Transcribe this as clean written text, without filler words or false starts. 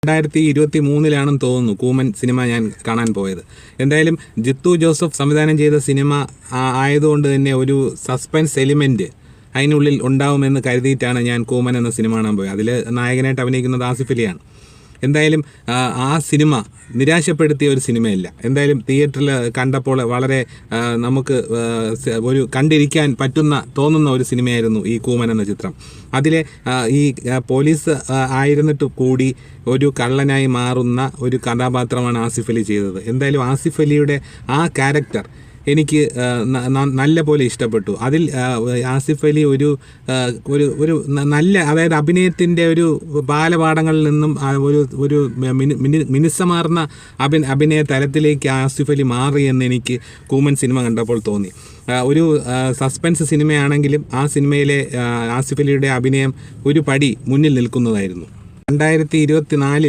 2023 തോന്നുന്നു കൂമൻ സിനിമ ഞാൻ കാണാൻ പോയത്. എന്തായാലും ജിത്തു ജോസഫ് സംവിധാനം ചെയ്ത സിനിമ ആയതുകൊണ്ട് തന്നെ ഒരു സസ്പെൻസ് എലിമെൻറ്റ് അതിനുള്ളിൽ ഉണ്ടാവുമെന്ന് കരുതിയിട്ടാണ് ഞാൻ കൂമൻ എന്ന സിനിമ കാണാൻ പോയത്. അതിൽ നായകനായിട്ട് അഭിനയിക്കുന്നത് ആസിഫ് അലിയാണ്. എന്തായാലും ആ സിനിമ നിരാശപ്പെടുത്തിയ ഒരു സിനിമയല്ല. എന്തായാലും തിയേറ്ററിൽ കണ്ടപ്പോൾ വളരെ നമുക്ക് ഒരു കണ്ടിരിക്കാൻ തോന്നുന്ന ഒരു സിനിമയായിരുന്നു ഈ കൂമൻ എന്ന ചിത്രം. അതിലെ ഈ പോലീസ് ആയിരുന്നിട്ട് കൂടി ഒരു കള്ളനായി മാറുന്ന ഒരു കഥാപാത്രമാണ് ആസിഫ് അലി ചെയ്തത്. എന്തായാലും ആസിഫ് അലിയുടെ ആ ക്യാരക്ടർ എനിക്ക് നല്ല പോലെ ഇഷ്ടപ്പെട്ടു. അതിൽ ആസിഫ് അലി ഒരു നല്ല, അതായത് അഭിനയത്തിൻ്റെ ഒരു ബാലപാഠങ്ങളിൽ നിന്നും ഒരു മിനുസമാർന്ന അഭിനയ തലത്തിലേക്ക് ആസിഫ് അലി മാറി എന്ന് എനിക്ക് കൂമൻ സിനിമ കണ്ടപ്പോൾ തോന്നി. ഒരു സസ്പെൻസ് സിനിമയാണെങ്കിലും ആ സിനിമയിലെ ആസിഫ് അലിയുടെ അഭിനയം ഒരു പടി മുന്നിൽ നിൽക്കുന്നതായിരുന്നു. 2024